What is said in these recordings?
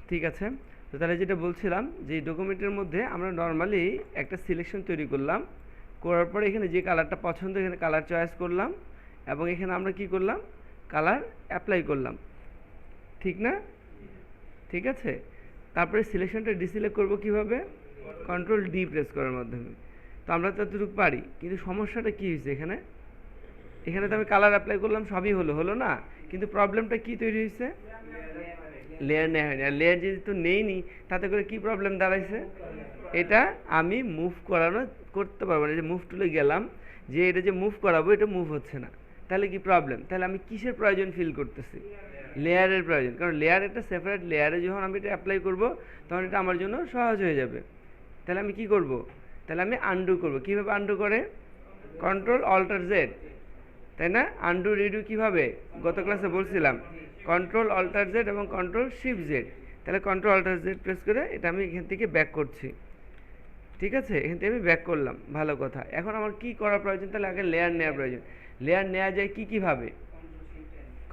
ঠিক আছে। তো তাহলে যেটা বলছিলাম যে ডকুমেন্টের মধ্যে আমরা নর্মালি একটা সিলেকশন তৈরি করলাম, করার পরে এখানে যে কালারটা পছন্দ এখানে কালার চয়েস করলাম, এবং এখানে আমরা কি করলাম, কালার অ্যাপ্লাই করলাম, ঠিক না? ঠিক আছে। তারপরে সিলেকশনটা ডিসিলেক্ট করব কিভাবে, কন্ট্রোল ডি প্রেস করার মাধ্যমে। তো আমরা ততটুকু পারি, কিন্তু সমস্যাটা কি হয়েছে এখানে, এখানে তো আমি কালার অ্যাপ্লাই করলাম, সবই হলো, হলো না, কিন্তু প্রবলেমটা কি তৈরি হয়েছে, লেয়ার নেওয়া হয়নি। আর লেয়ার যেহেতু নেইনি, তাতে করে কি প্রবলেম দাঁড়াইছে, এটা আমি মুভ করানো করতে পারবো না। যে মুভ টুলে গেলাম, যে এটা যে মুভ করাবো এটা মুভ হচ্ছে না, তাহলে কি প্রবলেম, তাহলে আমি কিসের প্রয়োজন ফিল করতেছি, লেয়ারের প্রয়োজন। কারণ লেয়ার একটা সেপারেট লেয়ারে যখন আমি এটা অ্যাপ্লাই করব, তখন এটা আমার জন্য সহজ হয়ে যাবে। তাহলে আমি কি করব, তাহলে আমি আনডু করব। কীভাবে আনডু করে, কন্ট্রোল অল্টার জেড, তাই না? আনডু রিডু কীভাবে, গত ক্লাসে বলছিলাম, কন্ট্রোল অল্টার জেড এবং কন্ট্রোল শিফট জেড। তাহলে কন্ট্রোল অল্টার জেড প্রেস করে এটা আমি এখান থেকে ব্যাক করছি, ঠিক আছে? এখান থেকে আমি ব্যাক করলাম, ভালো কথা। এখন আমার কি করা প্রয়োজন, তাহলে আগে লেয়ার নেওয়া প্রয়োজন। লেয়ার নেওয়া যায় কি কীভাবে,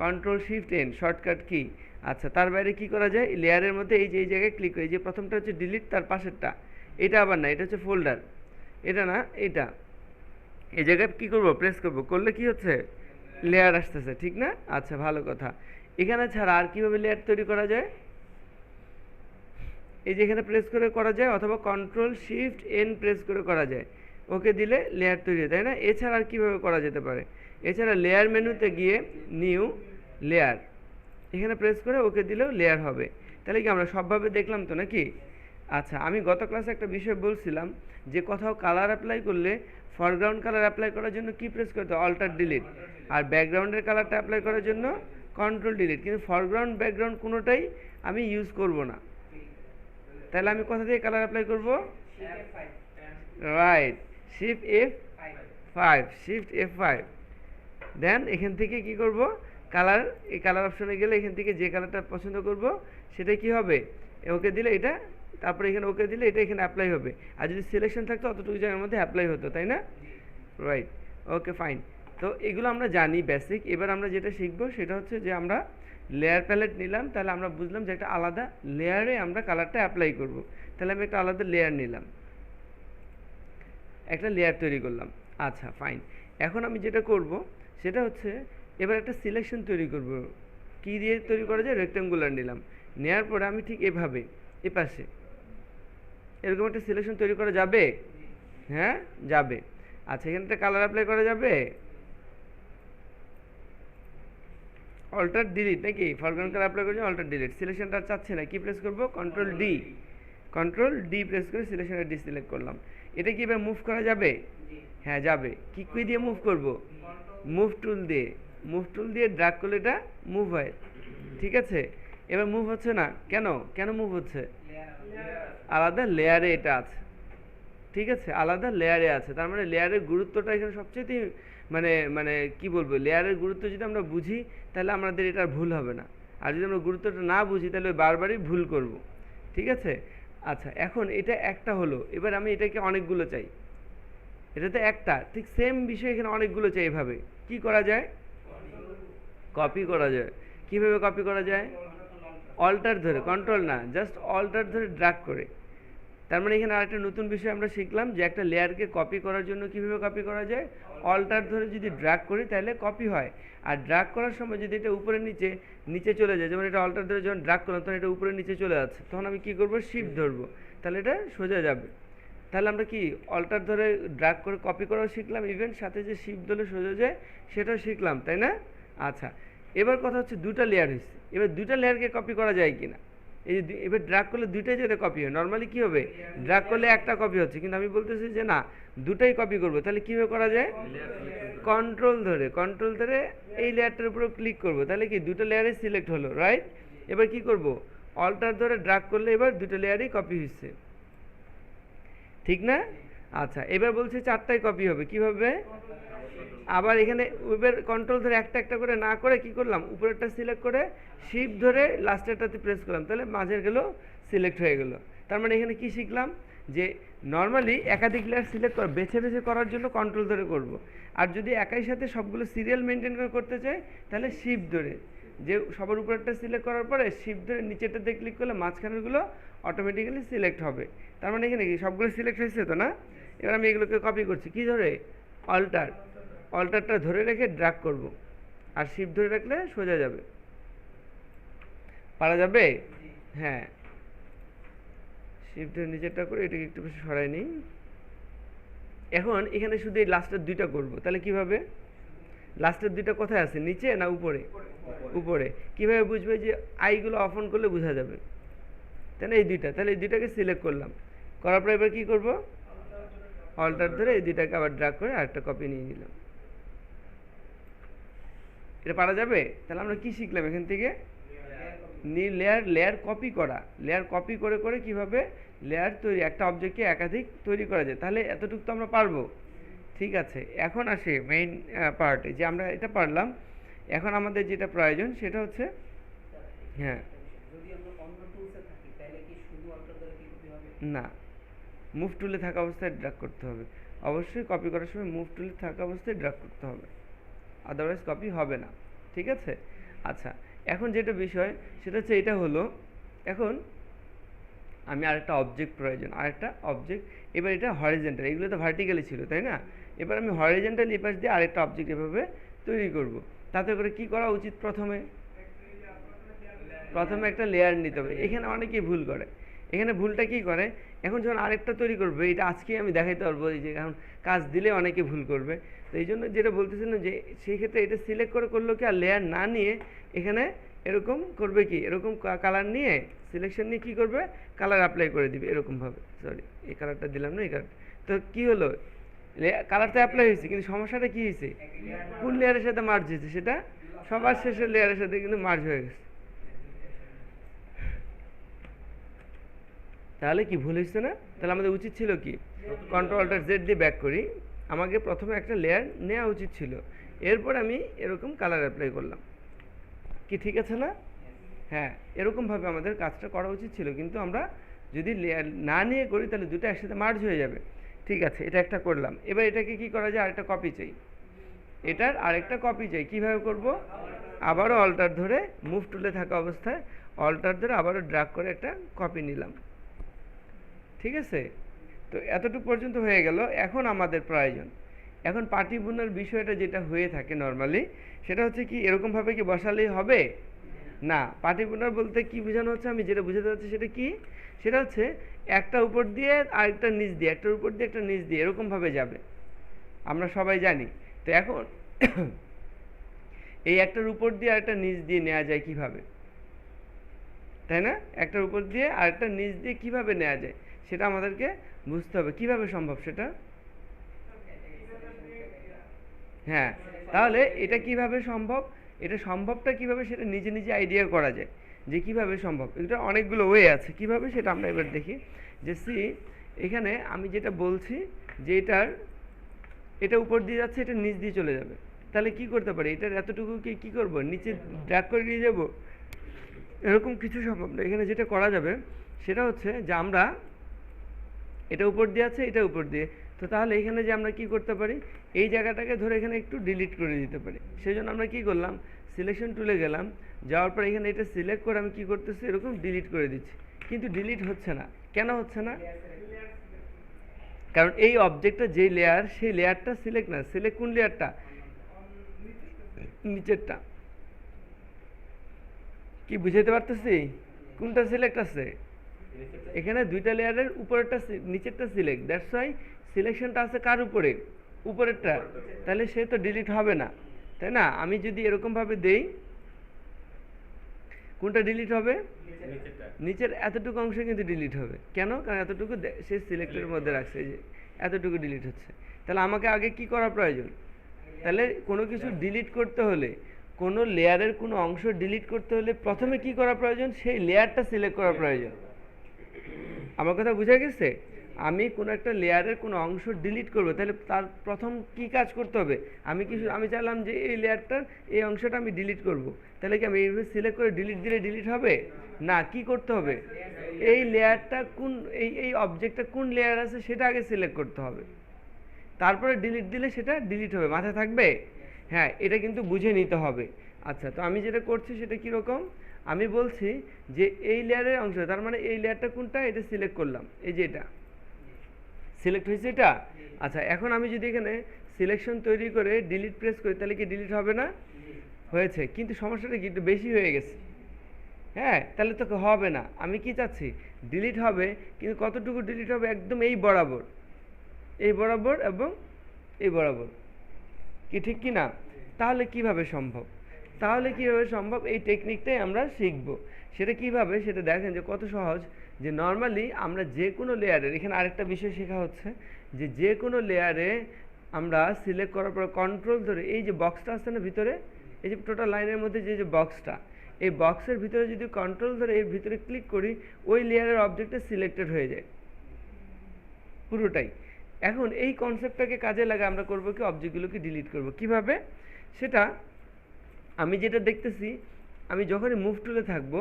control shift N shortcut key. আচ্ছা, তার বাইরে কি করা যায়, লেয়ারের মধ্যে এই যে এই জায়গায় ক্লিক করে, এই যে প্রথমটা হচ্ছে ডিলিট, তার পাশেরটা, এটা আবার না, এটা হচ্ছে ফোল্ডার, এটা না, এটা এই জায়গায় কী করবো, প্রেস করবো, করলে কি হচ্ছে, লেয়ার আসতেছে, ঠিক না? আচ্ছা, ভালো কথা। এখানে ছাড়া আর কীভাবে লেয়ার তৈরি করা যায়, এই যে এখানে প্রেস করে করা যায়, অথবা কন্ট্রোল শিফট এন প্রেস করে করা যায়, ওকে দিলে লেয়ার তৈরি হয়, তাই না? এছাড়া আর কীভাবে করা যেতে পারে, এছাড়া লেয়ার মেনুতে গিয়ে নিউ লেয়ার, এখানে প্রেস করে ওকে দিলেও লেয়ার হবে। তাহলে কি আমরা সবভাবে দেখলাম তো নাকি? আচ্ছা, আমি গত ক্লাসে একটা বিষয় বলছিলাম যে কোথাও কালার অ্যাপ্লাই করলে ফরগ্রাউন্ড কালার অ্যাপ্লাই করার জন্য কি প্রেস করতে হয়, অল্টার ডিলিট, আর ব্যাকগ্রাউন্ডের কালারটা অ্যাপ্লাই করার জন্য কন্ট্রোল ডিলিট। কিন্তু ফরগ্রাউন্ড ব্যাকগ্রাউন্ড কোনোটাই আমি ইউজ করব না। তাহলে আমি কোথা থেকে কালার অ্যাপ্লাই করব, right, shift F5, shift F5, দেন এখান থেকে কি করব, কালার, এই কালার অপশনে গেলে এখান থেকে যে কালারটা পছন্দ করব সেটা কি হবে, ওকে দিলে এটা, তারপরে এখানে ওকে দিলে এটা এখানে অ্যাপ্লাই হবে। আর যদি সিলেকশন থাকতো অতটুকু জায়গার মধ্যে অ্যাপ্লাই হতো, তাই না? রাইট, ওকে, ফাইন। তো এগুলো আমরা জানি বেসিক। এবার আমরা যেটা শিখবো সেটা হচ্ছে যে আমরা লেয়ার প্যালেট নিলাম, তাহলে আমরা বুঝলাম যে একটা আলাদা লেয়ারে আমরা কালারটা অ্যাপ্লাই করব। তাহলে আমি একটা আলাদা লেয়ার নিলাম, একটা লেয়ার তৈরি করলাম। আচ্ছা, ফাইন। এখন আমি যেটা করব সেটা হচ্ছে এবার একটা সিলেকশন তৈরি করব। কি দিয়ে তৈরি করা যায়, রেক্ট্যাঙ্গুলার নিলাম, নেওয়ার পরে আমি ঠিক এভাবে এপাশে এরকম একটা সিলেকশন তৈরি করা যাবে, হ্যাঁ যাবে। আচ্ছা, এখানে একটা কালার অ্যাপ্লাই করা যাবে, অল্টার ডিলিট নাকি, ফরগ্রাউন্ড কালার অ্যাপ্লাই করছি, অল্টার ডিলিট, সিলেকশনটা চাচ্ছে না, কি প্রেস করব, control D, control D press করে সিলেকশনটা ডিসিলেক্ট করলাম। এটা কি এবার মুভ করা যাবে, হ্যাঁ যাবে। কি কী দিয়ে মুভ করব, মুভ টুল দিয়ে, মুভ টুল দিয়ে ড্র্যাগ করলে এটা মুভ হয়, ঠিক আছে? এবার মুভ হচ্ছে না কেন, কেন মুভ হচ্ছে, আলাদা লেয়ারে এটা আছে, ঠিক আছে, আলাদা লেয়ারে আছে। তার মানে লেয়ারের গুরুত্বটা এখানে সবচেয়ে মানে মানে কি বলবো, লেয়ারের গুরুত্ব যদি আমরা বুঝি তাহলে আমাদের এটার ভুল হবে না। আর যদি আমরা গুরুত্বটা না বুঝি তাহলে বারবারই ভুল করব, ঠিক আছে? আচ্ছা, এখন এটা একটা হলো, এবার আমি এটাকে অনেকগুলো চাই, এটা তো একটা, ঠিক সেম বিষয় এখানে অনেকগুলো চাই। এভাবে কি করা যায়, কপি করা যায়। কিভাবে কপি করা যায়, অল্টার ধরে, কন্ট্রোল না, জাস্ট অল্টার ধরে ড্র্যাগ করে। তার মানে এখানে আরেকটা নতুন বিষয় আমরা শিখলাম যে একটা লেয়ারকে কপি করার জন্য কিভাবে কপি করা যায়, অল্টার ধরে যদি ড্র্যাগ করি তাহলে কপি হয়। আর ড্র্যাগ করার সময় যদি এটা উপরে নিচে নিচে চলে যায়, যেমন এটা অল্টার ধরে যখন ড্র্যাগ করলাম তখন এটা উপরে নিচে চলে যাচ্ছে, তখন আমি কি করব, শিফট ধরবো, তাহলে এটা সোজা যাবে। তাহলে আমরা কি অল্টার ধরে ড্র্যাগ করে কপি করাও শিখলাম, ইভেন সাথে যে শিফট ধরে সোজা যায় সেটাও শিখলাম, তাই না? আচ্ছা, এবার কথা হচ্ছে দুটা লেয়ার হয়েছে, এবার দুটা লেয়ারকে কপি করা যায় কিনা। এই যে এবার ড্র্যাগ করলে দুইটাই যাতে কপি হয়, নর্মালি কী হবে, ড্র্যাগ করলে একটা কপি হচ্ছে, কিন্তু আমি বলতেছি যে না, দুটাই কপি করবো। তাহলে কীভাবে করা যায়, কন্ট্রোল ধরে, কন্ট্রোল ধরে এই লেয়ারটার উপরে ক্লিক করবো, তাহলে কি দুটো লেয়ারে সিলেক্ট হলো, রাইট? এবার কি করব, অল্টার ধরে ড্র্যাগ করলে এবার দুটো লেয়ারই কপি হচ্ছে, ঠিক না? আচ্ছা, এবার বলছে চারটায় কপি হবে, কীভাবে, আবার এখানে এবার কন্ট্রোল ধরে একটা একটা করে না করে কি করলাম, উপরেরটা সিলেক্ট করে শিফট ধরে লাস্টেরটাতে প্রেস করলাম, তাহলে মাঝের গেলো সিলেক্ট হয়ে গেল। তার মানে এখানে কি শিখলাম, যে নর্মালি একাধিক লেয়ার সিলেক্ট করা বেছে বেছে করার জন্য কন্ট্রোল ধরে করব, আর যদি একই সাথে সবগুলো সিরিয়াল মেনটেন করে করতে চাই তাহলে শিফট ধরে, যে সবার উপরেরটা সিলেক্ট করার পরে শিফট ধরে নিচেরটাতে ক্লিক করলে মাঝখানেরগুলো অটোমেটিক্যালি সিলেক্ট হবে। তার মানে এখানে কি সবগুলো সিলেক্ট হয়েছে তো না? এবার আমি এগুলোকে কপি করছি কি ধরে, অল্টারটা ধরে রেখে ড্র্যাগ করব, আর শিফট ধরে রাখলে সোজা যাবে। পারা যাবে? হ্যাঁ, শিফট ধরে নিচেরটা করে এটাকে একটু বেশি সরাই নিই। এখন এখানে শুধু এই লাস্টের দুইটা করব, তাহলে কিভাবে? লাস্টের দুইটা কোথায় আছে, নিচে না উপরে? উপরে। কিভাবে বুঝবে? যে আইগুলো অফ অন করলে বোঝা যাবে, তাই না? এই দুইটা, তাহলে এই দুইটাকে সিলেক্ট করলাম, করার পর এবার কি করব, অল্টার ধরে এই দুইটাকে আবার ড্র্যাগ করে আরেকটা কপি নিয়ে নিলাম। এটা পারা যাবে? তাহলে আমরা কি শিখলাম এখান থেকে? লেয়ার কপি করা, লেয়ার কপি করে করে কিভাবে লেয়ার তৈরি, একটা অবজেক্টকে একাধিক তৈরি করা যায়। তাহলে এতটুকু তো আমরা পারবো। ঠিক আছে, এখন আসে মেইন পার্টে, যে আমরা এটা পারলাম, এখন আমাদের যেটা প্রয়োজন সেটা হচ্ছে, হ্যাঁ না, মুভ টুলে থাকা অবস্থায় ড্র্যাগ করতে হবে। অবশ্যই কপি করার সময় মুভ টুলে থাকা অবস্থায় ড্র্যাগ করতে হবে, আদারওয়াইজ কপি হবে না। ঠিক আছে, আচ্ছা এখন যেটা বিষয় সেটা হচ্ছে এটা হলো, এখন আমি আরেকটা অবজেক্ট প্রয়োজন, আরেকটা অবজেক্ট। এবার এটা হরিজন্টাল, এগুলো তো ভার্টিক্যালি ছিল তাই না? এবার আমি হরিজন্টাল এপাশ দিয়ে আরেকটা অবজেক্ট এভাবে তৈরি করব। তাতে করে কি করা উচিত? প্রথমে একটা লেয়ার নিতে হবে। এখানে অনেকেই ভুল করে, এখানে ভুলটা কি করে, এখন যখন আরেকটা তৈরি করবে, এটা আজকেই আমি দেখাইতে পারবো, এই যে এখন কাজ দিলে অনেকে ভুল করবে। তো এই জন্য যেটা বলতেছিলাম, যে সেই ক্ষেত্রে এটা সিলেক্ট করে করলো কি, আর লেয়ার না নিয়ে এখানে এরকম করবে কি, এরকম কালার নিয়ে সিলেকশন নিয়ে কী করবে, কালার অ্যাপ্লাই করে দিবে এরকমভাবে। সরি, এই কালারটা দিলাম না, এই কালার। তো কী হলো, কালারটা অ্যাপ্লাই হয়েছে, কিন্তু সমস্যাটা কী হয়েছে, কোন লেয়ারের সাথে মার্জ হয়েছে, সেটা সবার শেষের লেয়ারের সাথে কিন্তু মার্জ হয়ে গেছে। তাহলে কি ভুল হয়েছে না? তাহলে আমাদের উচিত ছিল কি, কন্ট্রোল-Alt-Z দিয়ে ব্যাক করি, আমাকে প্রথমে একটা লেয়ার নেওয়া উচিত ছিল, এরপর আমি এরকম কালার অ্যাপ্লাই করলাম। কি ঠিক আছে না? হ্যাঁ, এরকমভাবে আমাদের কাজটা করা উচিত ছিল, কিন্তু আমরা যদি লেয়ার না নিয়ে করি তাহলে দুটো একসাথে মার্জ হয়ে যাবে। ঠিক আছে, এটা একটা করলাম। এবার এটাকে কি করা যায়, আরেকটা কপি চাই, এটার আরেকটা কপি চাই। কিভাবে করব? আবারও অল্টার ধরে মুভ টুলে থাকা অবস্থায় অল্টার ধরে আবারও ড্র্যাগ করে একটা কপি নিলাম। ঠিক আছে, তো এতটুকু পর্যন্ত হয়ে গেল। এখন আমাদের প্রয়োজন, এখন পাটি বুনার বিষয়টা যেটা হয়ে থাকে নর্মালি, সেটা হচ্ছে কি, এরকমভাবে কি বসালেই হবে না। পাটি বুনার বলতে কি বোঝানো হচ্ছে, আমি যেটা বুঝাতে চাচ্ছি সেটা কি, সেটা হচ্ছে একটা উপর দিয়ে আরেকটা নিচ দিয়ে, একটার উপর দিয়ে একটা নিচ দিয়ে এরকমভাবে যাবে, আমরা সবাই জানি। তো এখন এই একটার উপর দিয়ে আরেকটা নিচ দিয়ে নেওয়া যায় কিভাবে, তাই না? একটার উপর দিয়ে আরেকটা নিচ দিয়ে কিভাবে নেওয়া যায় সেটা আমাদেরকে বুঝতে হবে, কিভাবে সম্ভব সেটা। হ্যাঁ, তাহলে এটা কিভাবে সম্ভব, এটা সম্ভবটা কিভাবে সেটা নিজে নিজে আইডিয়া করা যায়, যে কিভাবে সম্ভব। এটা অনেকগুলো ওয়ে আছে কিভাবে, সেটা আমরা এবার দেখি। যে সি, এখানে আমি যেটা বলছি যে এটা উপর দিয়ে যাচ্ছে, এটা নিচ দিয়ে চলে যাবে, তাহলে কি করতে পারি, এটার এতটুকুকে কি করব, নিচে ড্র্যাগ করে নিয়ে যাব, এরকম কিছু সম্ভব না। এখানে যেটা করা যাবে সেটা হচ্ছে যে আমরা এটা উপর দিয়ে আছে, এটা উপর দিয়ে, তো তাহলে এখানে যে আমরা কি করতে পারি, এই জায়গাটাকে ধরে এখানে একটু ডিলিট করে দিতে পারি। সেই জন্য আমরা কি করলাম, সিলেকশন টুলে গেলাম, যাওয়ার পর এখানে এটা সিলেক্ট করে আমি কি করতেছি, এরকম ডিলিট করে দিচ্ছি, কিন্তু ডিলিট হচ্ছে না। কেন হচ্ছে না? কারণ এই অবজেক্টটা যে লেয়ার, সেই লেয়ারটা সিলেক্ট না। সিলেক্ট কোন লেয়ারটা, নিচেরটা। কি বুঝাইতে পারতেছি, কোনটা সিলেক্ট আছে, এখানে দুইটা লেয়ারের উপরেরটা নিচেরটা সিলেক্ট, দ্যাটস ওয়াই সিলেকশনটা আছে কার উপরে, উপরেরটা, তাহলে সে তো ডিলিট হবে না, তাই না? আমি যদি এরকমভাবে দেই, কোনটা ডিলিট হবে, নিচের এতটুকু অংশ কিন্তু ডিলিট হবে। কেন? কারণ এতটুকু সে সিলেক্টের মধ্যে রাখছে, যে এতটুকু ডিলিট হচ্ছে। তাহলে আমাকে আগে কি করা প্রয়োজন, তাহলে কোনো কিছু ডিলিট করতে হলে, কোনো লেয়ারের কোনো অংশ ডিলিট করতে হলে প্রথমে কি করা প্রয়োজন, সেই লেয়ারটা সিলেক্ট করা প্রয়োজন। আমার কথা বুঝা গেছে? আমি কোনো একটা লেয়ারের কোনো অংশ ডিলিট করব, তাহলে তার প্রথম কি কাজ করতে হবে, আমি চাইলাম যে এই লেয়ারটার এই অংশটা আমি ডিলিট করব, তাহলে কি আমি এইভাবে সিলেক্ট করে ডিলিট দিলে ডিলিট হবে না? কি করতে হবে, এই লেয়ারটা কোন, এই অবজেক্টটা কোন লেয়ার আছে সেটা আগে সিলেক্ট করতে হবে, তারপরে ডিলিট দিলে সেটা ডিলিট হবে। মাথায় থাকবে? হ্যাঁ, এটা কিন্তু বুঝে নিতে হবে। আচ্ছা, তো আমি যেটা করছি সেটা কীরকম, আমি বলছি যে এই লেয়ারের অংশ, তার মানে এই লেয়ারটা কোনটা, এটা সিলেক্ট করলাম, এই যে এটা সিলেক্ট হয়েছে এটা। আচ্ছা, এখন আমি যদি এখানে সিলেকশন তৈরি করে ডিলিট প্রেস করি তাহলে কি ডিলিট হবে না? হয়েছে, কিন্তু সমস্যাটা কি একটু বেশি হয়ে গেছে। হ্যাঁ, তাহলে তো হবে না। আমি কি চাচ্ছি, ডিলিট হবে, কিন্তু কতটুকু ডিলিট হবে, একদম এই বরাবর, এই বরাবর এবং এই বরাবর, কি ঠিক কি না? তাহলে কিভাবে সম্ভব? তাহলে কিভাবে সম্ভব, এই টেকনিকটাই আমরা শিখব। সেটা কিভাবে, সেটা দেখেন যে কত সহজ। যে নর্মালি আমরা যে কোনো লেয়ারের, এখানে আরেকটা বিষয় শেখা হচ্ছে যে যে কোনো লেয়ারে আমরা সিলেক্ট করার পর কন্ট্রোল ধরে এই যে বক্সটা আছে না ভিতরে, এই যে টোটাল লাইনের মধ্যে যে যে বক্সটা, এই বক্সের ভিতরে যদি কন্ট্রোল ধরে এর ভিতরে ক্লিক করি, ওই লেয়ারের অবজেক্টটা সিলেক্টেড হয়ে যায় পুরোটাই। এখন এই কনসেপ্টটাকে কাজে লাগা আমরা করব কি, অবজেক্টগুলোকে ডিলিট করব কিভাবে, সেটা আমি যেটা দেখতেছি, আমি যখনই মুভ টুলে থাকব,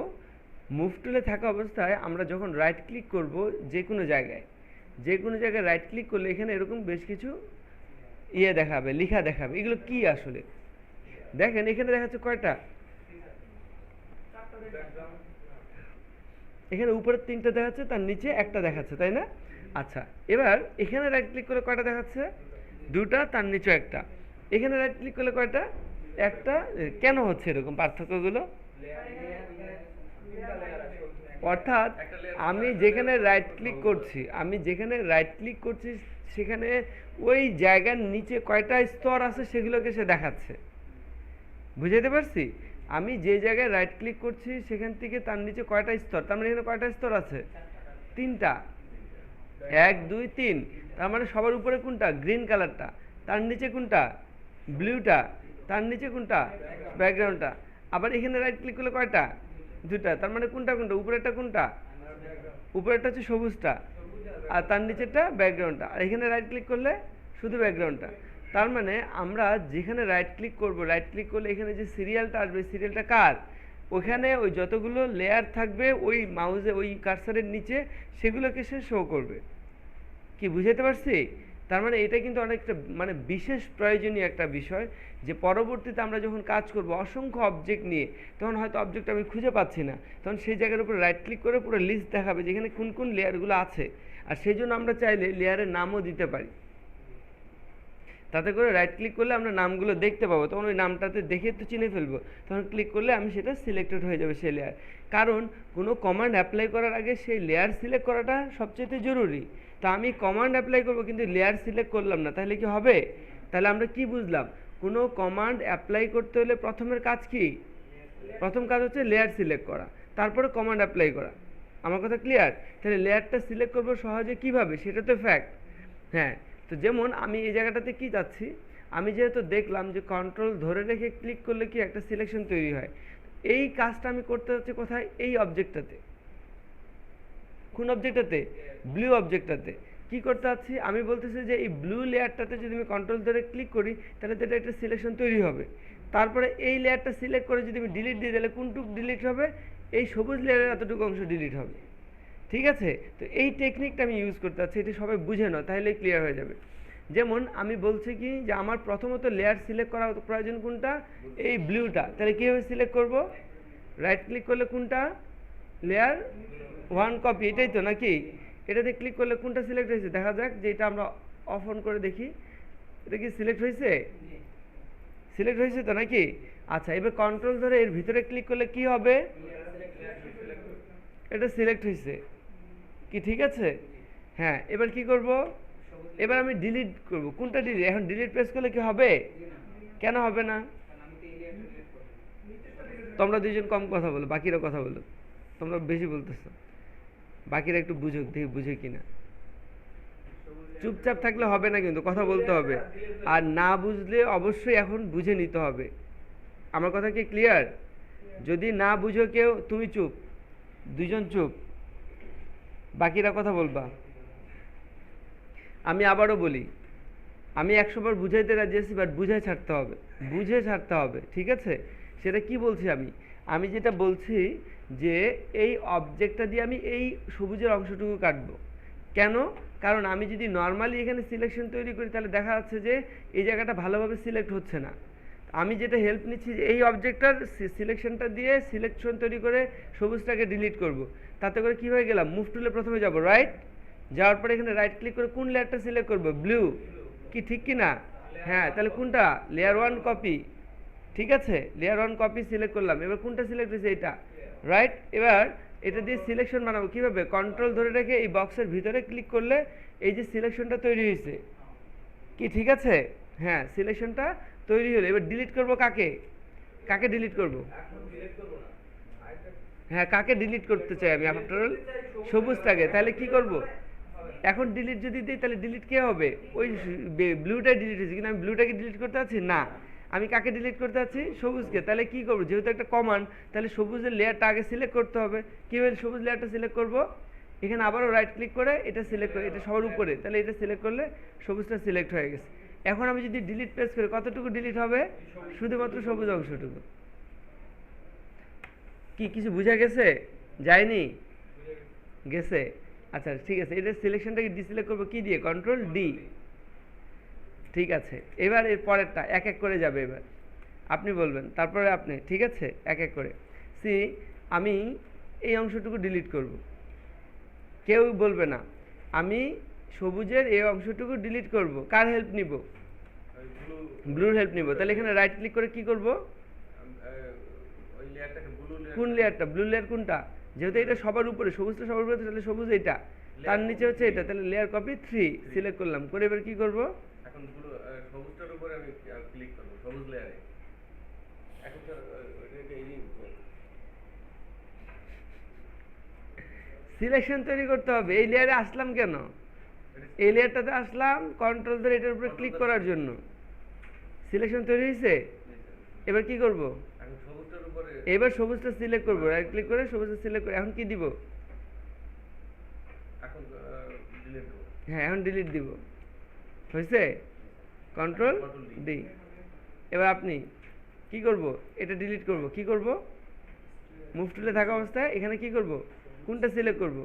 মুভ টুলে থাকা অবস্থায় আমরা যখন রাইট ক্লিক করব যে কোনো জায়গায়, যে কোনো জায়গায় রাইট ক্লিক করলে এখানে এরকম বেশ কিছু ইয়ে দেখাবে, লেখা দেখাবে। এগুলো কি আসলে দেখেন, এখানে দেখাচ্ছে কয়টা, এখানে উপরের 3টা দেখাচ্ছে, তার নিচে একটা দেখাচ্ছে, তাই না? আচ্ছা, এবার এখানে রাইট ক্লিক করলে কয়টা দেখাচ্ছে, 2টা, তার নিচে একটা। এখানে রাইট ক্লিক করলে কয়টা, একটা। কেন হচ্ছে এরকম পার্থক্যগুলো? অর্থাৎ আমি যেখানে রাইট ক্লিক করছি, আমি যেখানে রাইট ক্লিক করছি সেখানে ওই জায়গার নিচে কয়টা স্তর আছে সেগুলোকে সে দেখাচ্ছে। বুঝাইতে পারছি? আমি যে জায়গায় রাইট ক্লিক করছি সেখান থেকে তার নিচে কয়টা স্তর, তার মানে এখানে কয়টা স্তর আছে, 3টা, 1 2 3। তার মানে সবার উপরে কোনটা, গ্রিন কালারটা, তার নিচে কোনটা, ব্লুটা, তার নিচে কোনটা, ব্যাকগ্রাউন্ডটা। আবার এখানে রাইট ক্লিক করলে কয়টা, 2টা, তার মানে কোনটা কোনটা, উপরেরটা কোনটা, উপরেরটা হচ্ছে সবুজটা, আর তার নিচেরটা ব্যাকগ্রাউন্ডটা। আর এখানে রাইট ক্লিক করলে শুধু ব্যাকগ্রাউন্ডটা। তার মানে আমরা যেখানে রাইট ক্লিক করব, রাইট ক্লিক করলে এখানে যে সিরিয়ালটা আসবে, সিরিয়ালটা কার, ওখানে ওই যতগুলো লেয়ার থাকবে ওই মাউসে ওই কার্সারের নিচে সেগুলোকে সে শো করবে। কি বুঝাতে পারছি? তার মানে এটা কিন্তু অনেকটা মানে বিশেষ প্রয়োজনীয় একটা বিষয়, যে পরবর্তীতে আমরা যখন কাজ করব অসংখ্য অবজেক্ট নিয়ে, তখন হয়তো অবজেক্ট আমি খুঁজে পাচ্ছি না, তখন সেই জায়গার উপর রাইট ক্লিক করে পুরো লিস্ট দেখাবে যেখানে কোন কোন লেয়ারগুলো আছে। আর সেই জন্য আমরা চাইলে লেয়ারের নামও দিতে পারি, তাতে করে রাইট ক্লিক করলে আমরা নামগুলো দেখতে পাবো, তখন ওই নামটাতে দেখে তো চিনে ফেলবো, তখন ক্লিক করলে আমি সেটা সিলেক্টেড হয়ে যাবে সেই লেয়ার। কারণ কোনো কমান্ড অ্যাপ্লাই করার আগে সেই লেয়ার সিলেক্ট করাটা সবচেয়ে জরুরি। তো আমি কমান্ড অ্যাপ্লাই করবো কিন্তু লেয়ার সিলেক্ট করলাম না, তাহলে কি হবে? তাহলে আমরা কি বুঝলাম, কোনো কমান্ড অ্যাপ্লাই করতে হলে প্রথমের কাজ কি, প্রথম কাজ হচ্ছে লেয়ার সিলেক্ট করা, তারপরে কমান্ড অ্যাপ্লাই করা। আমার কথা ক্লিয়ার? তাহলে লেয়ারটা সিলেক্ট করবো সহজে কিভাবে, সেটা তো ফ্যাক্ট। হ্যাঁ, তো যেমন আমি এই জায়গাটাতে কি যাচ্ছি, আমি যেহেতু দেখলাম যে কন্ট্রোল ধরে রেখে ক্লিক করলে কি একটা সিলেকশন তৈরি হয়, এই কাজটা আমি করতে যাচ্ছি কোথায়, এই অবজেক্টটাতে। কোন অবজেক্টটাতে, ব্লু অবজেক্টটাতে। কি করতে যাচ্ছি, আমি বলতেছি যে এই ব্লু লেয়ারটাতে যদি আমি কন্ট্রোল ধরে ক্লিক করি তাহলে তো এটা একটা সিলেকশন তৈরি হবে। তারপরে এই লেয়ারটা সিলেক্ট করে যদি আমি ডিলিট দিই তাহলে কোনটুকু ডিলিট হবে, এই সবুজ লেয়ারের এতটুকু অংশ ডিলিট হবে। ঠিক আছে? তো এই টেকনিকটা আমি ইউজ করতে চাচ্ছি, এটা সবাই বুঝে নাও তাহলে ক্লিয়ার হয়ে যাবে। যেমন আমি বলছি কি যে আমার প্রথমত লেয়ার সিলেক্ট করা প্রয়োজন কোনটা, এই ব্লুটা। তাহলে কীভাবে সিলেক্ট করব, রাইট ক্লিক করলে কোনটা, লেয়ার 1 কপি, এটাই তো নাকি? এটাতে ক্লিক করলে কোনটা সিলেক্ট হয়েছে দেখা যাক, যে এটা আমরা অফ অন করে দেখি, এটা কি সিলেক্ট হয়েছে, সিলেক্ট হয়েছে তো নাকি? আচ্ছা, এবার কন্ট্রোল ধরে এর ভিতরে ক্লিক করলে কি হবে, এটা সিলেক্ট হয়েছে। কি ঠিক আছে? হ্যাঁ, এবার কি করব, এবার আমি ডিলিট করব। কোনটা ডিলিট, এখন ডিলিট প্রেস করলে কি হবে, কেন হবে না? তোমরা দুইজন কম কথা বলো, বাকিরা কথা বলো, তোমরা বেশি বলতেছো, বাকিরা একটু বুঝুক, দেখি বুঝে কিনা। চুপচাপ থাকলে হবে না, কিন্তু কথা বলতে হবে, আর না বুঝলে অবশ্যই এখন বুঝে নিতে হবে। আমার কথা কি ক্লিয়ার? যদি না বুঝো কেউ, তুমি চুপ, দুইজন চুপ, বাকিরা কথা বলবা। আমি আবারও বলি, আমি 100 বার বুঝাইতে রাজি আছি, বাট বুঝে ছাড়তে হবে, বুঝে ছাড়তে হবে, ঠিক আছে? সেটা কি বলছি আমি যেটা বলছি যে এই অবজেক্টটা দিয়ে আমি এই সবুজের অংশটুকু কাটবো। কেন? কারণ আমি যদি নর্মালি এখানে সিলেকশন তৈরি করি তাহলে দেখা যাচ্ছে যে এই জায়গাটা ভালোভাবে সিলেক্ট হচ্ছে না। আমি যেটা হেল্প নিচ্ছি যে এই অবজেক্টটার সিলেকশনটা দিয়ে সিলেকশন তৈরি করে সবুজটাকে ডিলিট করব। তাতে করে কী হয়ে গেলাম, মুভ টুলে প্রথমে যাব, রাইট, যাওয়ার পরে এখানে রাইট ক্লিক করে কোন লেয়ারটা সিলেক্ট করব, ব্লু, কি ঠিক কি না? হ্যাঁ, তাহলে কোনটা, লেয়ার 1 কপি, ঠিক আছে, লেয়ার 1 কপি সিলেক্ট করলাম। এবার কোনটা সিলেক্ট হয়েছে, এটা, রাইট। এবার এটা দিয়ে সিলেকশন বানাবো কীভাবে, কন্ট্রোল ধরে রেখে এই বক্সের ভিতরে ক্লিক করলে এই যে সিলেকশনটা তৈরি হয়েছে, কি ঠিক আছে? হ্যাঁ, সিলেকশনটা তৈরি হলো। এবার ডিলিট করব কাকে, কাকে ডিলিট করব? হ্যাঁ, কাকে ডিলিট করতে চাই আমি, আফটার অল সবুজটাকে। তাহলে কি করব, এখন ডিলিট যদি দিই তাহলে ডিলিট কে হবে, ওই ব্লুটাই ডিলিট হয়েছে, কিন্তু আমি ব্লুটাকে ডিলিট করতে চাচ্ছি না, আমি কাকে ডিলিট করতে চাচ্ছি, সবুজকে। তাহলে কি করব, যেহেতু একটা কমান্ড, তাহলে সবুজের লেয়ারটা আগে সিলেক্ট করতে হবে। কীভাবে সবুজ লেয়ারটা সিলেক্ট করব, এখানে আবারও রাইট ক্লিক করে এটা সিলেক্ট করে, এটা সবার উপরে, তাহলে এটা সিলেক্ট করলে সবুজটা সিলেক্ট হয়ে গেছে। এখন আমি যদি ডিলিট প্রেস করি কতটুকু ডিলিট হবে, শুধুমাত্র সবুজ অংশটুকু। কি কিছু বোঝা গেছে, যায়নি, গেছে? আচ্ছা ঠিক আছে, এটা সিলেকশনটাকে ডিসিলেক্ট করবো কি দিয়ে, কন্ট্রোল ডি, ঠিক আছে। এবার এর পরেরটা এক এক করে যাবে, এবার আপনি বলবেন, তারপরে আপনি, ঠিক আছে, এক এক করে। সি, আমি এই অংশটুকু ডিলিট করব, কেউ বলবে না, আমি সবুজের এই অংশটুকু ডিলিট করব, কার হেল্প নিব, ব্লুর হেল্প নিব। তাহলে এখানে রাইট ক্লিক করে কি করব, কোন লেয়ারটা, ব্লু লেয়ার কোনটা, যেহেতু এটা সবার উপরে, সবুজটা সবার উপরে, তাহলে সবুজ এটা, তার নিচে হচ্ছে এটা, তাহলে লেয়ার কপি 3 সিলেক্ট করলাম করে এবার কি করব, এখন সবুজটার উপরে আমি ক্লিক করব, সবুজ লেয়ারে। এখন সিলেকশন তৈরি করতে হবে। এই লেয়ারে আসলাম কেন, এই লেয়ারটাতে আসলাম কন্ট্রোল ধরে এটার উপরে ক্লিক করার জন্য, সিলেকশন তৈরি হয়েছে। এবার কি করব, এবার সবুজটা সিলেক্ট করব, রাইট ক্লিক করে সবুজটা সিলেক্ট করে এখন কি দিব, হ্যাঁ এখন ডিলিট দিব, হয়েছে, কন্ট্রোল ডি। এবার আপনি কি করব, এটা ডিলিট করব, কি করব, মুভ টুলে থাকা অবস্থায় এখানে কি করব, কোনটা সিলেক্ট করব,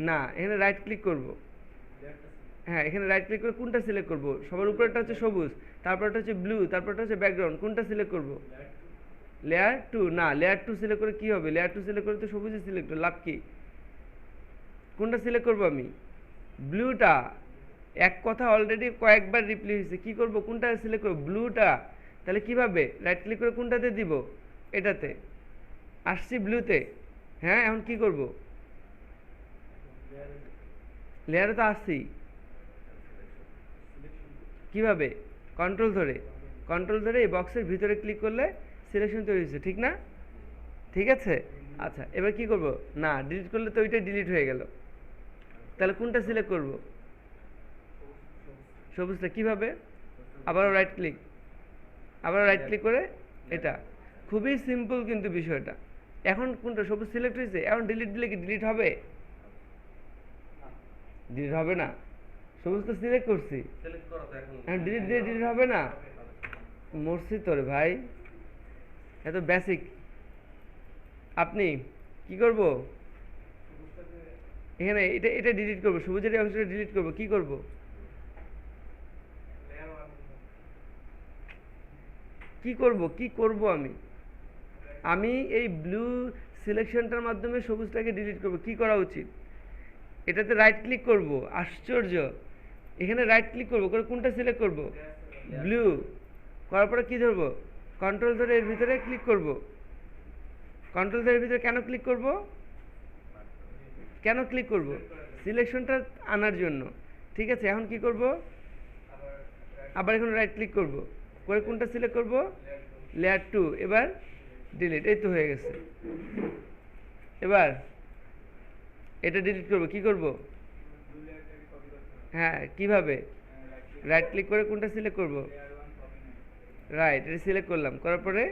না এখানে রাইট ক্লিক করব, হ্যাঁ এখানে রাইট ক্লিক করে কোনটা সিলেক্ট করব, সবার উপরেটা হচ্ছে সবুজ, তারপরটা হচ্ছে ব্লু, তারপরটা হচ্ছে ব্যাকগ্রাউন্ড, কোনটা সিলেক্ট করব, লেয়ার 2, না লেয়ার 2 সিলেক্ট করে কি হবে, লেয়ার 2 সিলেক্ট করে তো সবুজই সিলেক্ট হবে, লাভ কি, কোনটা সিলেক্ট করব আমি, ব্লুটা। এক কথা অলরেডি কয়েকবার রিপ্লাই হয়েছে, কি করব, কোনটা সিলেক্ট করব, ব্লুটা। তাহলে কিভাবে, রাইট ক্লিক করে কোনটাতে দিব, এটাতে, আসছি ব্লুতে, হ্যাঁ এখন কি করব, লেয়ারে তো আসছি, কিভাবে, কন্ট্রোল ধরে, কন্ট্রোল ধরে এই বক্সের ভিতরে ক্লিক করলে সিলেকশন তৈরি হয়েছে, ঠিক না, ঠিক আছে। আচ্ছা এবার কি করব, না ডিলিট করলে তো ওইটাই ডিলিট হয়ে গেল, তাহলে কোনটা সিলেক্ট করব, সবুজটা। কিভাবে, আবারও রাইট ক্লিক, আবারও রাইট ক্লিক করে এটা, খুবই সিম্পল কিন্তু বিষয়টা। এখন কোনটা, সবুজ সিলেক্ট হয়েছে, এখন ডিলিট দিলে কি ডিলিট হবে, ডিলিট হবে না, সবুজ তো সিলেক্ট করছি, এখন ডিলিট দিয়ে ডিলিট হবে না, মরছি তোরে ভাই, এত বেসিক। আপনি কি করব, এখানে এটা এটা ডিলিট করবো, সবুজের এই অংশটা ডিলিট করবো, কি করব, কি করব, কি করব আমি, আমি এই ব্লু সিলেকশনটার মাধ্যমে সবুজটাকে ডিলিট করব, কি করা উচিত, এটাতে রাইট ক্লিক করব, আশ্চর্য, এখানে রাইট ক্লিক করব করে কোনটা সিলেক্ট করব, ব্লু, করার পরে কি ধরবো, কন্ট্রোল ধরে এর ভিতরে ক্লিক করব, কন্ট্রোল ধরে এর ভিতরে কেন ক্লিক করব, কেন ক্লিক করব, সিলেকশনটা আনার জন্য, ঠিক আছে। এখন কি করব, আবার এখন রাইট ক্লিক করব করে কোনটা সিলেক্ট করব, লেয়ার 2, এবার ডিলিট, এই তো হয়ে গেছে। এবার এটা ডিলিট করব, কি করব, হ্যাঁ কিভাবে, রাইট ক্লিক করে কোনটা সিলেক্ট করব, রাইট, এটা সিলেক্ট করলাম, করার পরে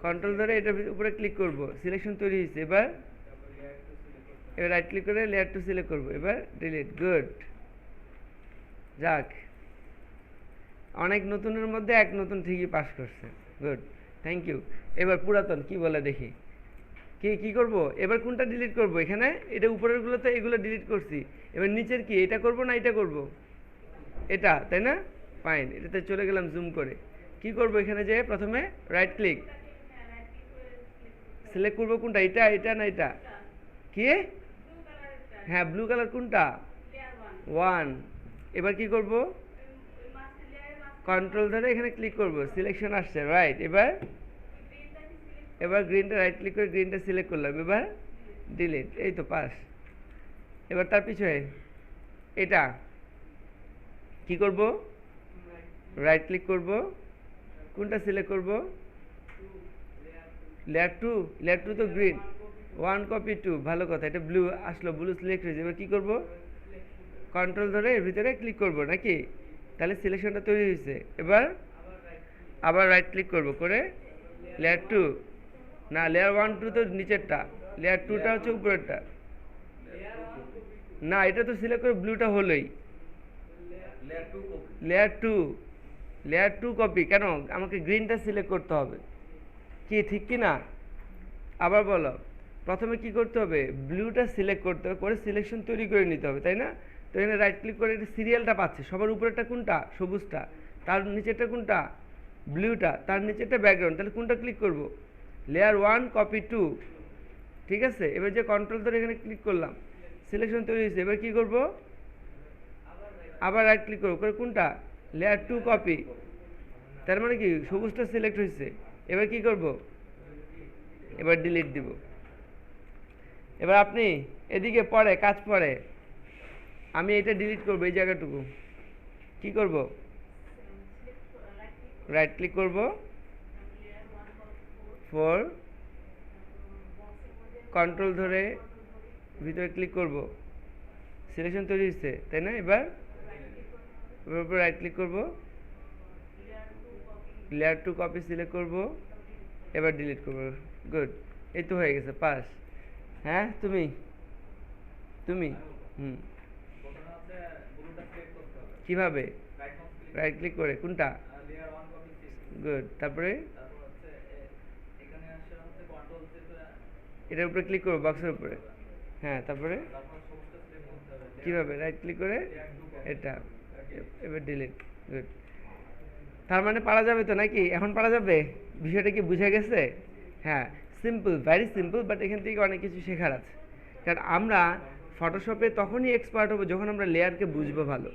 কন্ট্রোল ধরে এটার উপরে ক্লিক করব, সিলেকশন তৈরি হয়েছে। এবার এবার রাইট ক্লিক করে লেয়ার 2 সিলেক্ট করব, এবার ডিলিট, গুড, যাক অনেক নতুনের মধ্যে এক নতুন ঠিকই পাস করছে, গুড, থ্যাংক ইউ। এবার পুরাতন কি বলে দেখি, কি কি করব, এবার কোনটা ডিলিট করব, এখানে এটা উপরেরগুলো তো এগুলো ডিলিট করছি, এবার নিচের কি, এটা করব না এটা করব, এটা, তাই না, ফাইন, এটাতে চলে গেলাম জুম করে। কি করব এখানে যে প্রথমে রাইট ক্লিক সিলেক্ট করব, কোনটা, এটা এটা না এটা, কি, হ্যাঁ ব্লু কালার কোনটা, 1। এবার কি করব, কন্ট্রোল ধরে এখানে ক্লিক করব, সিলেকশন আসছে রাইট। এবার গ্রিনটা রাইট ক্লিক করে গ্রিনটা সিলেক্ট করলাম, এবার ডিলিট, এই তো পাস। এবার তার পিছনে এটা কি করব, রাইট ক্লিক করব, কোনটা সিলেক্ট করব, লেয়ার 2 তো গ্রিন, 1 কপি 2, ভালো কথা, এটা ব্লু আসলো, ব্লু সিলেক্ট হয়েছে। এবার কি করব, কন্ট্রোল ধরে এর ভিতরে ক্লিক করব নাকি, তাহলে সিলেকশনটা তৈরি হয়েছে। এবার আবার রাইট ক্লিক করব করে লেয়ার 2, না লেয়ার 1 2 তো নিচেরটা, লেয়ার 2টা হচ্ছে উপরেরটা, না এটা তো সিলেক্ট করে ব্লুটা হলোই, লেয়ার 2 কপি, কেন আমাকে গ্রিনটা সিলেক্ট করতে হবে, কি ঠিক কি না, আবার বলো, প্রথমে কি করতে হবে, ব্লুটা সিলেক্ট করতে হবে, করে সিলেকশন তৈরি করে নিতে হবে, তাই না। তো এখানে রাইট ক্লিক করে এটা সিরিয়ালটা পাচ্ছে, সবার উপরেরটা কোনটা, সবুজটা, তার নিচেরটা কোনটা, ব্লুটা, তার নিচেরটা ব্যাকগ্রাউন্ড, তাহলে কোনটা ক্লিক করব, লেয়ার 1 কপি 2, ঠিক আছে। এবার যে কন্ট্রোল ধরে এখানে ক্লিক করলাম, সিলেকশন তৈরি হয়েছে। এবার কি করব, আবার রাইট ক্লিক করব, করে কোনটা, লেয়ার 2 কপি, তার মানে কি সবুজটা সিলেক্ট হয়েছে। এবার কি করব, এবার ডিলিট দিব। এবার আপনি এদিকে পরে কাজ পরে, আমি এটা ডিলিট করব, এই জায়গাটুকু কি করব, রাইট ক্লিক করব, 4 কন্ট্রোল ধরে ভিতরে ক্লিক করব, সিলেকশন তৈরি হচ্ছে, তাই না। এবার উপর রাইট ক্লিক করব, লেয়ার 2 কপি সিলেক্ট করব, এবার ডিলিট করব, গুড, এই তো হয়ে গেছে, পাস। হ্যাঁ তুমি কিভাবে, রাইট ক্লিক করে কোনটা, গুড, তারপরে এটার উপরে ক্লিক করবো, বক্সের উপরে, হ্যাঁ তারপরে কিভাবে, রাইট ক্লিক করে এটা, এবার ডিলিট, গুড। তার মানে পারা যাবে তো নাকি, এখন পারা যাবে, বিষয়টা কি বুঝে গেছে। হ্যাঁ সিম্পল, ভেরি সিম্পল, বাট এখান থেকে অনেক কিছু শেখার আছে, কারণ আমরা ফটোশপে তখনই এক্সপার্ট হবো যখন আমরা লেয়ারকে বুঝবো ভালো।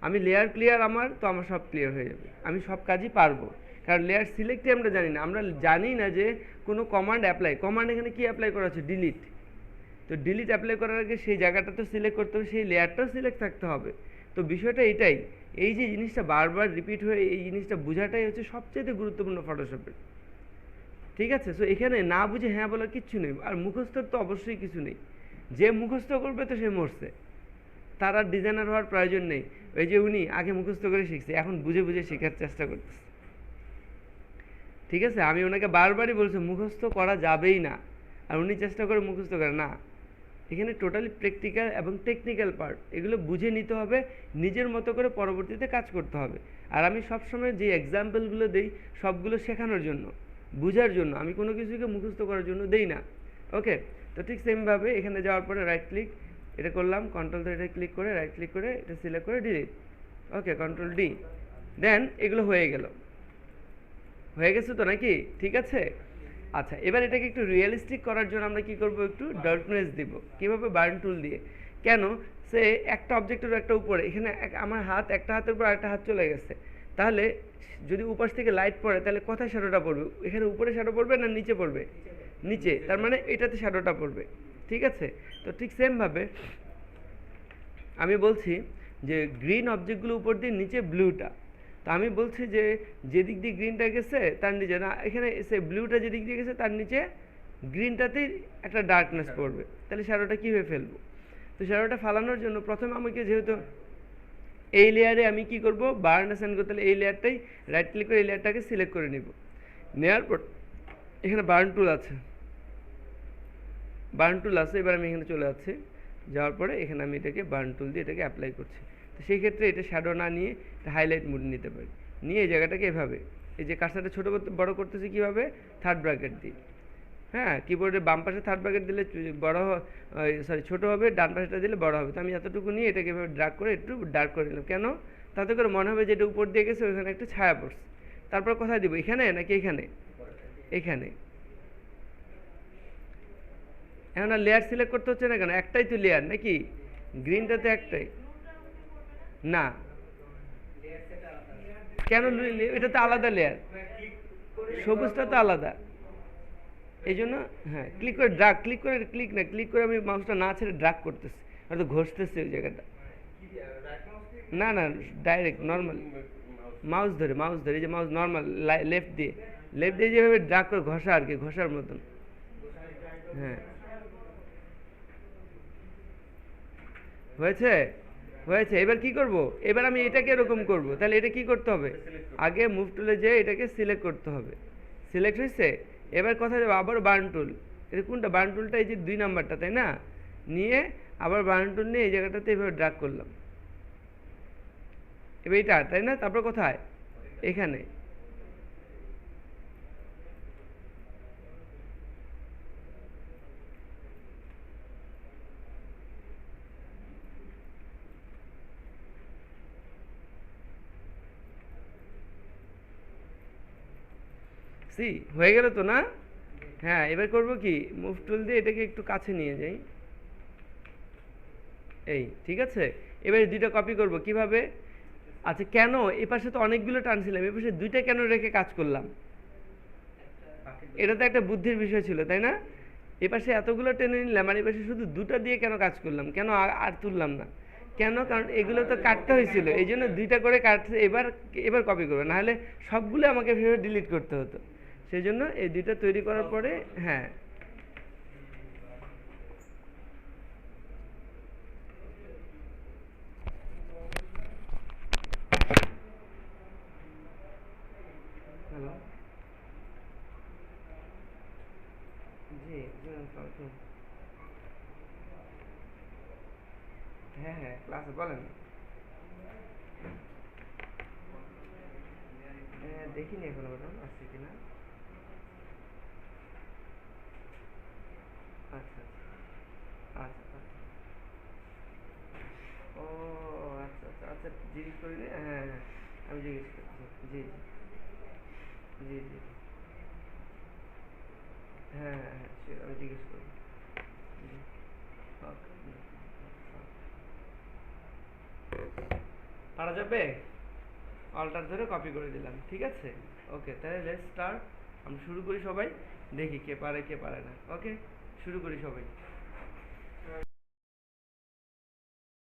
আমি লেয়ার ক্লিয়ার আমার, তো আমার সব ক্লিয়ার হয়ে যাবে, আমি সব কাজই পারবো, কারণ লেয়ার সিলেক্টই আমরা জানি না, আমরা জানি না যে কোনো কমান্ড অ্যাপ্লাই, কমান্ড এখানে কি অ্যাপ্লাই করা আছে, ডিলিট, তো ডিলিট অ্যাপ্লাই করার আগে সেই জায়গাটা তো সিলেক্ট করতে হবে, সেই লেয়ারটাও সিলেক্ট থাকতে হবে। তো বিষয়টা এটাই, এই যে জিনিসটা বারবার রিপিট হয়ে এই জিনিসটা বোঝাটাই হচ্ছে সবচেয়ে গুরুত্বপূর্ণ ফটোশপের, ঠিক আছে। সো এখানে না বুঝে হ্যাঁ বলার কিচ্ছু নেই, আর মুখস্থর তো অবশ্যই কিছু নেই, যে মুখস্থ করবে তো সে মরছে, তার আর ডিজাইনার হওয়ার প্রয়োজন নেই। ওই যে উনি আগে মুখস্থ করে শিখছে, এখন বুঝে বুঝে শেখার চেষ্টা করতেছে, ঠিক আছে। আমি ওনাকে বারবারই বলছি মুখস্থ করা যাবেই না, আর উনি চেষ্টা করে মুখস্থ করে না। এখানে টোটালি প্র্যাকটিক্যাল এবং টেকনিক্যাল পার্ট, এগুলো বুঝে নিতে হবে, নিজের মতো করে পরবর্তীতে কাজ করতে হবে। আর আমি সবসময় যে এক্সাম্পলগুলো দিই সবগুলো শেখানোর জন্য, বোঝার জন্য, আমি কোনো কিছুকে মুখস্থ করার জন্য দেই না, ওকে। তো ঠিক সেমভাবে এখানে যাওয়ার পরে রাইট ক্লিক এটা করলাম, কন্ট্রোল ধরে এটা ক্লিক করে রাইট ক্লিক করে এটা সিলেক্ট করে ডিলিট, ওকে, কন্ট্রোল ডি, দেন এগুলো হয়ে গেছে তো নাকি, ঠিক আছে। আচ্ছা এবার এটাকে একটু রিয়েলিস্টিক করার জন্য আমরা কি করব, একটু ডার্কনেস দিব, কিভাবে, বার্ন টুল দিয়ে। কেন, সে একটা অবজেক্টের একটা উপরে, এখানে আমার হাত, একটা হাতের উপর একটা হাত চলে গেছে, তাহলে যদি উপাস থেকে লাইট পড়ে তাহলে কোথায় শ্যাডোটা পড়বে, এখানে উপরে শ্যাডো পড়বে না নিচে পড়বে, নিচে, তার মানে এটাতে শ্যাডোটা পড়বে, ঠিক আছে। তো ঠিক সেমভাবে আমি বলছি যে গ্রিন অবজেক্টগুলো উপর দিয়ে নিচে ব্লুটা, তো আমি বলছি যে যেদিক দিয়ে গ্রিনটা গেছে তার নিচে না, এখানে সে ব্লুটা যেদিক দিয়ে গেছে তার নিচে গ্রিনটাতেই একটা ডার্কনেস পড়বে, তাহলে শ্যাডোটা কীভাবে ফেলবো। তো শ্যাডোটা ফালানোর জন্য প্রথমে আমাকে যেহেতু এই লেয়ারে আমি কি করব, বার্ন অ্যাসাইন করতে হলে এই লেয়ারটাই রাইট ক্লিক করে এই লেয়ারটাকে সিলেক্ট করে নিব, নেওয়ার পর এখানে বার্ন টুল আছে, এবার আমি এখানে চলে যাচ্ছি, যাওয়ার পরে এখানে আমি এটাকে বার্ন টুল দিয়ে এটাকে অ্যাপ্লাই করছি। তো সেই ক্ষেত্রে এটা শ্যাডো না নিয়ে এটা হাইলাইট মুড নিতে পারি, নিয়ে এই জায়গাটাকে এভাবে, এই যে কাজটা ছোটো বড়ো করতেছি কীভাবে, থার্ড ব্র্যাকেট দিয়ে, হ্যাঁ কিবোর্ডের বাম পাশে থার্ড ব্র্যাকেট দিলে বড়, ছোটো হবে, ডান পাশেটা দিলে বড় হবে। তো আমি এতটুকু নিয়ে এটাকে এভাবে ড্রাগ করে একটু ডার্ক করে নিলাম, কেন, তাতে করে মনে হবে যে এটা উপর দিয়ে গেছে, ওইখানে একটা ছায়া পড়ছে। তারপর কোথায় দিব, এখানে নাকি এখানে? এখানে। এখন আর লেয়ার সিলেক্ট করতে হচ্ছে না কেন? একটাই তো লেয়ার নাকি? গ্রিনটাতে একটাই না, কেন? এটা তো আলাদা লেয়ার, সবুজটা তো আলাদা। এই জন্য হ্যাঁ, ক্লিক করে ড্রাগ, ক্লিক করে আমি মাউসটা না ছেড়ে ড্রাগ করতেছি, হয়তো ঘষতেছি ওই জায়গাটা। না না, ডাইরেক্ট নর্মাল মাউস ধরে এই যে মাউস নর্মাল লেফট দিয়ে যেভাবে ড্রাগ করে ঘষা আর কি, ঘষার মতন। হ্যাঁ, হয়েছে হয়েছে। এবার কি করব? এবার আমি এটাকে এরকম করব, তাহলে এটা কি করতে হবে? আগে মুভ টুলে যেয়ে এটাকে সিলেক্ট করতে হবে। সিলেক্ট হয়েছে, এবার কোথায় যাবো? আবার বার্ন টুল। এটা কোনটা? বার্ন টুলটা এই যে 2 নাম্বারটা, তাই না? নিয়ে আবার বার্ন টুল নিয়ে এই জায়গাটাতে এভাবে ড্রাগ করলাম, এবার এটা, তাই না? তারপর কোথায়? এখানে। সি হয়ে গেল তো না? হ্যাঁ, এবার করব কি, মুভ টুল দিয়ে এটাকে একটু কাছে নিয়ে যাই, এই ঠিক আছে। এবার দুইটা কপি করব কিভাবে? আচ্ছা, কেন এই পাশে তো অনেকগুলো টানছিলাম, এই পাশে দুইটা কেন রেখে কাজ করলাম? এটা তো একটা বুদ্ধির বিষয় ছিল, তাই না? এই পাশে এতগুলো টেনে নিলাম, আর এই পাশে শুধু দুটা দিয়ে কেন কাজ করলাম? কেন আর তুললাম না কেন? কারণ এগুলো তো কাটতে হয়েছিল, এই জন্য দুইটা করে কাটছে। এবার কপি করবে, নাহলে সবগুলো আমাকে ভেবে ডিলিট করতে হতো। সেই জন্য এই দুইটা তৈরি করার পরে, হ্যাঁ, হ্যালো, জি জি, হ্যাঁ হ্যাঁ, ক্লাসে বলেন। দেখিনি এখনো ম্যাডাম, আসছে কিনা। আচ্ছা আচ্ছা আচ্ছা আচ্ছা। ও আচ্ছা আচ্ছা আচ্ছা, জিজ্ঞেস করিনি। হ্যাঁ হ্যাঁ, আমি জিজ্ঞেস করছি। জি জি জি জি, হ্যাঁ হ্যাঁ হ্যাঁ, sure, আমি জিজ্ঞেস করবো। জি, ওকে। পারা যাবে? অল্টার ধরে কপি করে দিলাম, ঠিক আছে। ওকে, তাহলে লেটস স্টার্ট। আমরা শুরু করি সবাই, দেখি কে পারে কে পারে না। ওকে, শুরু করি সবাই।